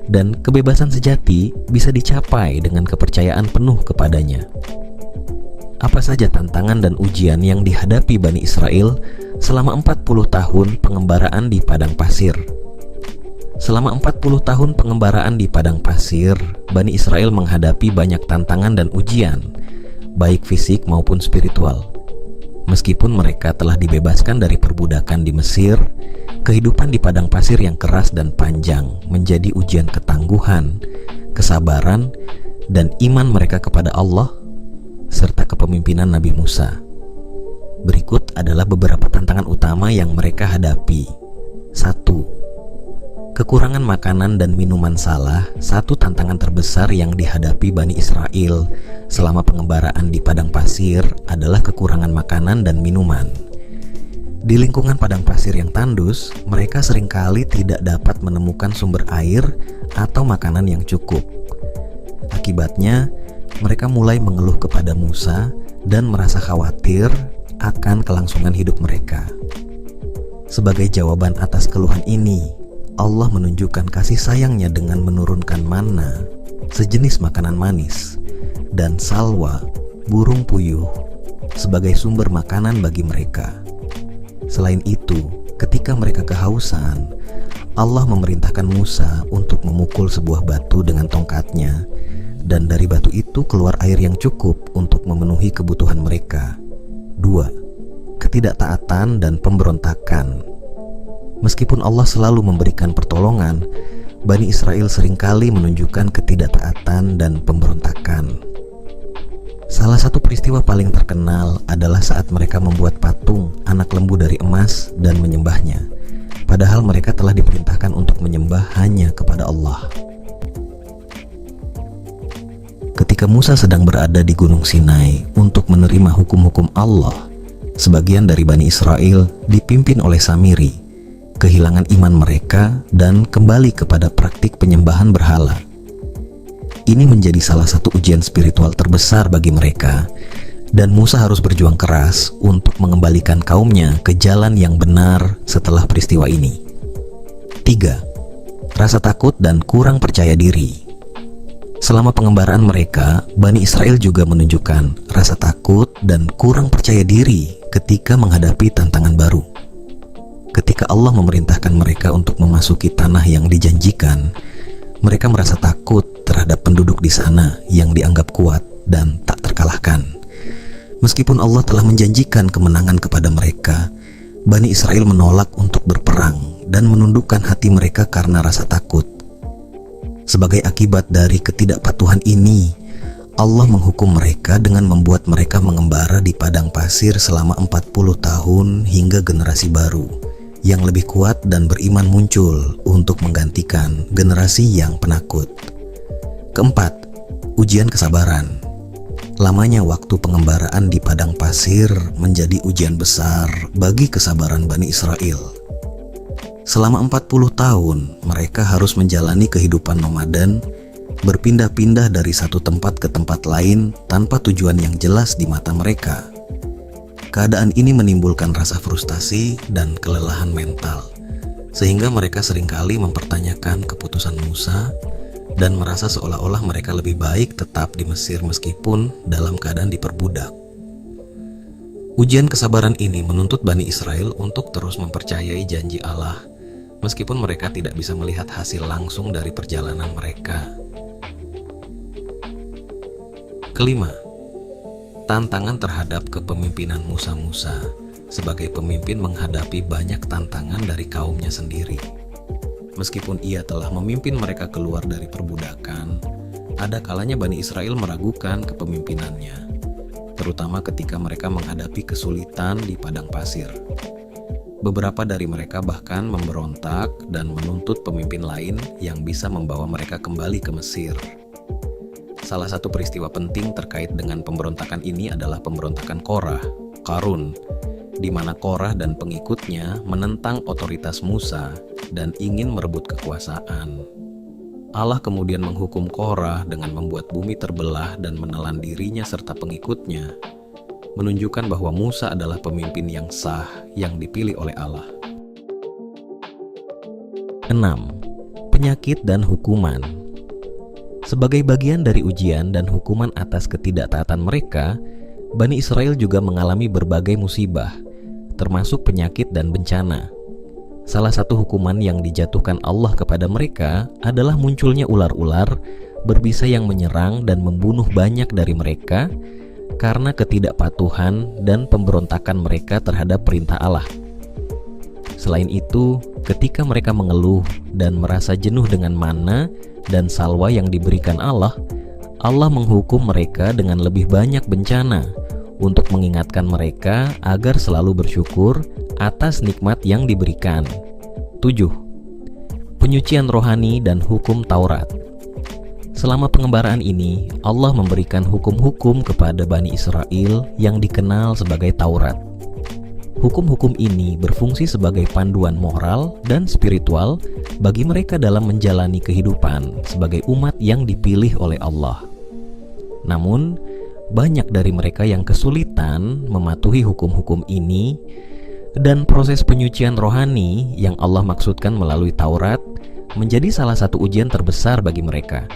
dan kebebasan sejati bisa dicapai dengan kepercayaan penuh kepadanya. Apa saja tantangan dan ujian yang dihadapi Bani Israel selama 40 tahun pengembaraan di padang pasir? Selama 40 tahun pengembaraan di padang pasir, Bani Israel menghadapi banyak tantangan dan ujian, baik fisik maupun spiritual. Meskipun mereka telah dibebaskan dari perbudakan di Mesir, kehidupan di padang pasir yang keras dan panjang menjadi ujian ketangguhan, kesabaran, dan iman mereka kepada Allah, serta kepemimpinan Nabi Musa. Berikut adalah beberapa tantangan utama yang mereka hadapi. 1. Kekurangan makanan dan minuman salah, satu tantangan terbesar yang dihadapi Bani Israel selama pengembaraan di padang pasir adalah kekurangan makanan dan minuman. Di lingkungan padang pasir yang tandus, mereka seringkali tidak dapat menemukan sumber air atau makanan yang cukup. Akibatnya, mereka mulai mengeluh kepada Musa dan merasa khawatir akan kelangsungan hidup mereka. Sebagai jawaban atas keluhan ini, Allah menunjukkan kasih sayangnya dengan menurunkan manna, sejenis makanan manis, dan salwa, burung puyuh, sebagai sumber makanan bagi mereka. Selain itu, ketika mereka kehausan, Allah memerintahkan Musa untuk memukul sebuah batu dengan tongkatnya, dan dari batu itu keluar air yang cukup untuk memenuhi kebutuhan mereka. 2. Ketidaktaatan dan pemberontakan. Meskipun Allah selalu memberikan pertolongan, Bani Israel seringkali menunjukkan ketidaktaatan dan pemberontakan. Salah satu peristiwa paling terkenal adalah saat mereka membuat patung anak lembu dari emas dan menyembahnya, padahal mereka telah diperintahkan untuk menyembah hanya kepada Allah. Ketika Musa sedang berada di Gunung Sinai untuk menerima hukum-hukum Allah, sebagian dari Bani Israel dipimpin oleh Samiri kehilangan iman mereka dan kembali kepada praktik penyembahan berhala. Ini menjadi salah satu ujian spiritual terbesar bagi mereka, dan Musa harus berjuang keras untuk mengembalikan kaumnya ke jalan yang benar setelah peristiwa ini. 3. Rasa takut dan kurang percaya diri. Selama pengembaraan mereka, Bani Israel juga menunjukkan rasa takut dan kurang percaya diri ketika menghadapi tantangan baru. Ketika Allah memerintahkan mereka untuk memasuki tanah yang dijanjikan, mereka merasa takut terhadap penduduk di sana yang dianggap kuat dan tak terkalahkan. Meskipun Allah telah menjanjikan kemenangan kepada mereka, Bani Israel menolak untuk berperang dan menundukkan hati mereka karena rasa takut. Sebagai akibat dari ketidakpatuhan ini, Allah menghukum mereka dengan membuat mereka mengembara di padang pasir selama 40 tahun hingga generasi baru yang lebih kuat dan beriman muncul untuk menggantikan generasi yang penakut. Keempat, ujian kesabaran. Lamanya waktu pengembaraan di padang pasir menjadi ujian besar bagi kesabaran Bani Israel. Selama 40 tahun, mereka harus menjalani kehidupan nomaden, berpindah-pindah dari satu tempat ke tempat lain tanpa tujuan yang jelas di mata mereka. Keadaan ini menimbulkan rasa frustasi dan kelelahan mental, sehingga mereka seringkali mempertanyakan keputusan Musa dan merasa seolah-olah mereka lebih baik tetap di Mesir meskipun dalam keadaan diperbudak. Ujian kesabaran ini menuntut Bani Israel untuk terus mempercayai janji Allah, meskipun mereka tidak bisa melihat hasil langsung dari perjalanan mereka. Kelima, tantangan terhadap kepemimpinan Musa sebagai pemimpin menghadapi banyak tantangan dari kaumnya sendiri. Meskipun ia telah memimpin mereka keluar dari perbudakan, ada kalanya Bani Israel meragukan kepemimpinannya, terutama ketika mereka menghadapi kesulitan di padang pasir. Beberapa dari mereka bahkan memberontak dan menuntut pemimpin lain yang bisa membawa mereka kembali ke Mesir. Salah satu peristiwa penting terkait dengan pemberontakan ini adalah pemberontakan Korah, Qarun, di mana Korah dan pengikutnya menentang otoritas Musa dan ingin merebut kekuasaan. Allah kemudian menghukum Korah dengan membuat bumi terbelah dan menelan dirinya serta pengikutnya, menunjukkan bahwa Musa adalah pemimpin yang sah yang dipilih oleh Allah. 6. Penyakit dan hukuman. Sebagai bagian dari ujian dan hukuman atas ketidaktaatan mereka, Bani Israel juga mengalami berbagai musibah, termasuk penyakit dan bencana. Salah satu hukuman yang dijatuhkan Allah kepada mereka adalah munculnya ular-ular berbisa yang menyerang dan membunuh banyak dari mereka karena ketidakpatuhan dan pemberontakan mereka terhadap perintah Allah. Selain itu, ketika mereka mengeluh dan merasa jenuh dengan manna dan salwa yang diberikan Allah, Allah menghukum mereka dengan lebih banyak bencana untuk mengingatkan mereka agar selalu bersyukur atas nikmat yang diberikan. 7. Penyucian rohani dan hukum Taurat. Selama pengembaraan ini, Allah memberikan hukum-hukum kepada Bani Israel yang dikenal sebagai Taurat. Hukum-hukum ini berfungsi sebagai panduan moral dan spiritual bagi mereka dalam menjalani kehidupan sebagai umat yang dipilih oleh Allah. Namun, banyak dari mereka yang kesulitan mematuhi hukum-hukum ini, dan proses penyucian rohani yang Allah maksudkan melalui Taurat menjadi salah satu ujian terbesar bagi mereka.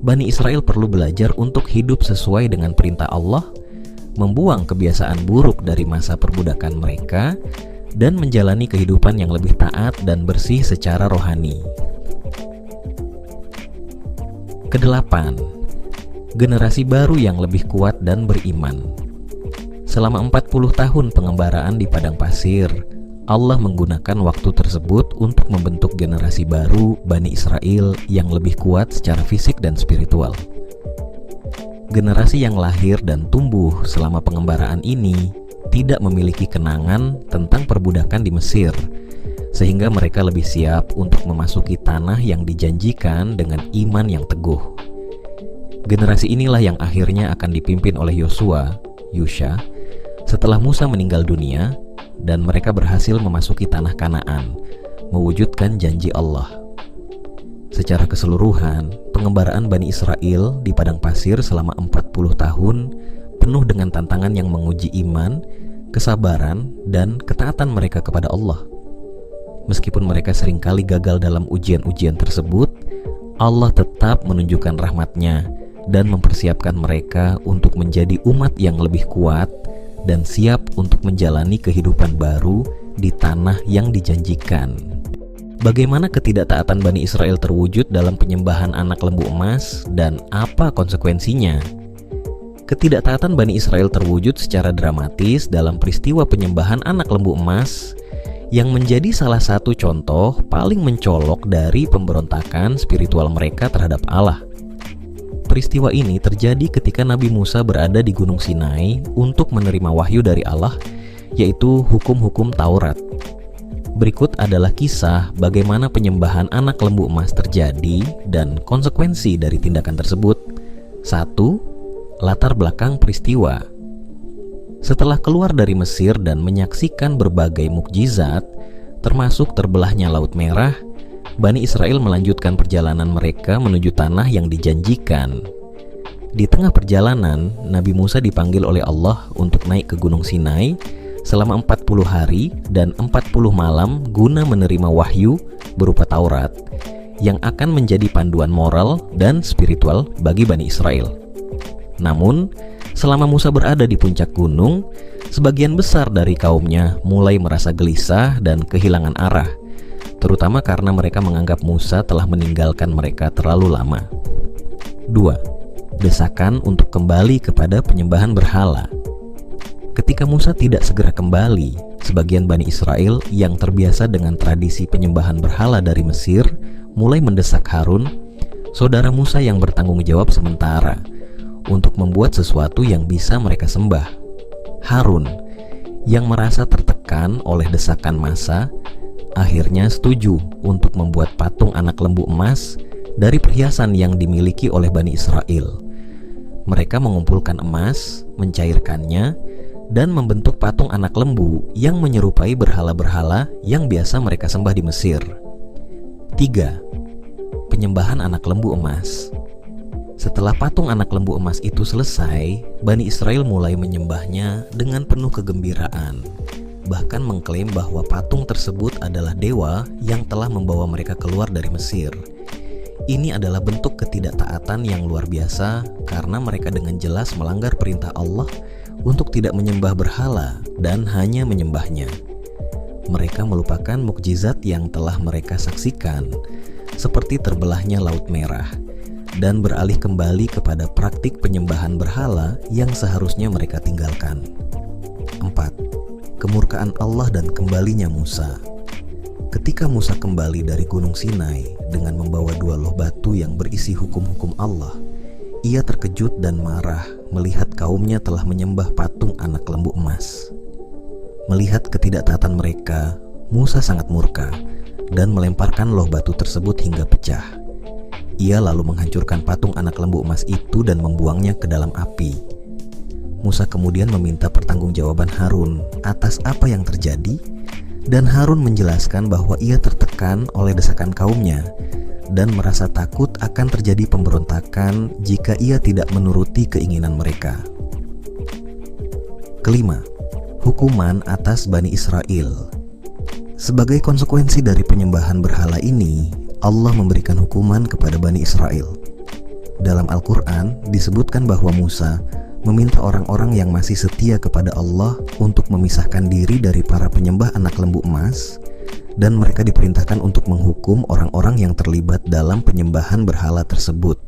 Bani Israel perlu belajar untuk hidup sesuai dengan perintah Allah, membuang kebiasaan buruk dari masa perbudakan mereka, dan menjalani kehidupan yang lebih taat dan bersih secara rohani. Kedelapan, generasi baru yang lebih kuat dan beriman. Selama 40 tahun pengembaraan di padang pasir, Allah menggunakan waktu tersebut untuk membentuk generasi baru Bani Israel yang lebih kuat secara fisik dan spiritual. Generasi yang lahir dan tumbuh selama pengembaraan ini tidak memiliki kenangan tentang perbudakan di Mesir, sehingga mereka lebih siap untuk memasuki tanah yang dijanjikan dengan iman yang teguh. Generasi inilah yang akhirnya akan dipimpin oleh Yusha, setelah Musa meninggal dunia, dan mereka berhasil memasuki tanah Kanaan, mewujudkan janji Allah. Secara keseluruhan, pengembaraan Bani Israel di padang pasir selama 40 tahun penuh dengan tantangan yang menguji iman, kesabaran, dan ketaatan mereka kepada Allah. Meskipun mereka seringkali gagal dalam ujian-ujian tersebut, Allah tetap menunjukkan rahmat-Nya dan mempersiapkan mereka untuk menjadi umat yang lebih kuat dan siap untuk menjalani kehidupan baru di tanah yang dijanjikan. Bagaimana ketidaktaatan Bani Israel terwujud dalam penyembahan anak lembu emas dan apa konsekuensinya? Ketidaktaatan Bani Israel terwujud secara dramatis dalam peristiwa penyembahan anak lembu emas yang menjadi salah satu contoh paling mencolok dari pemberontakan spiritual mereka terhadap Allah. Peristiwa ini terjadi ketika Nabi Musa berada di Gunung Sinai untuk menerima wahyu dari Allah, yaitu hukum-hukum Taurat. Berikut adalah kisah bagaimana penyembahan anak lembu emas terjadi dan konsekuensi dari tindakan tersebut. 1. Latar belakang peristiwa. Setelah keluar dari Mesir dan menyaksikan berbagai mukjizat, termasuk terbelahnya Laut Merah, Bani Israel melanjutkan perjalanan mereka menuju tanah yang dijanjikan. Di tengah perjalanan, Nabi Musa dipanggil oleh Allah untuk naik ke Gunung Sinai selama 40 hari dan 40 malam guna menerima wahyu berupa Taurat yang akan menjadi panduan moral dan spiritual bagi Bani Israel. Namun, selama Musa berada di puncak gunung, sebagian besar dari kaumnya mulai merasa gelisah dan kehilangan arah, terutama karena mereka menganggap Musa telah meninggalkan mereka terlalu lama. 2. Desakan untuk kembali kepada penyembahan berhala. Ketika Musa tidak segera kembali, sebagian Bani Israel yang terbiasa dengan tradisi penyembahan berhala dari Mesir mulai mendesak Harun, saudara Musa yang bertanggung jawab sementara, untuk membuat sesuatu yang bisa mereka sembah. Harun, yang merasa tertekan oleh desakan massa, akhirnya setuju untuk membuat patung anak lembu emas dari perhiasan yang dimiliki oleh Bani Israel. Mereka mengumpulkan emas, mencairkannya, dan membentuk patung anak lembu yang menyerupai berhala-berhala yang biasa mereka sembah di Mesir. 3. Penyembahan anak lembu emas. Setelah patung anak lembu emas itu selesai, Bani Israel mulai menyembahnya dengan penuh kegembiraan, bahkan mengklaim bahwa patung tersebut adalah dewa yang telah membawa mereka keluar dari Mesir. Ini adalah bentuk ketidaktaatan yang luar biasa karena mereka dengan jelas melanggar perintah Allah untuk tidak menyembah berhala dan hanya menyembahnya. Mereka melupakan mukjizat yang telah mereka saksikan, seperti terbelahnya Laut Merah, dan beralih kembali kepada praktik penyembahan berhala yang seharusnya mereka tinggalkan. 4. Kemurkaan Allah dan kembalinya Musa. Ketika Musa kembali dari Gunung Sinai dengan membawa 2 loh batu yang berisi hukum-hukum Allah, ia terkejut dan marah melihat kaumnya telah menyembah patung anak lembu emas. Melihat ketidaktaatan mereka, Musa sangat murka dan melemparkan loh batu tersebut hingga pecah. Ia lalu menghancurkan patung anak lembu emas itu dan membuangnya ke dalam api. Musa kemudian meminta pertanggungjawaban Harun atas apa yang terjadi, dan Harun menjelaskan bahwa ia tertekan oleh desakan kaumnya dan merasa takut akan terjadi pemberontakan jika ia tidak menuruti keinginan mereka. 5. Hukuman atas Bani Israel. Sebagai konsekuensi dari penyembahan berhala ini, Allah memberikan hukuman kepada Bani Israel. Dalam Al-Quran disebutkan bahwa Musa meminta orang-orang yang masih setia kepada Allah untuk memisahkan diri dari para penyembah anak lembu emas, dan mereka diperintahkan untuk menghukum orang-orang yang terlibat dalam penyembahan berhala tersebut.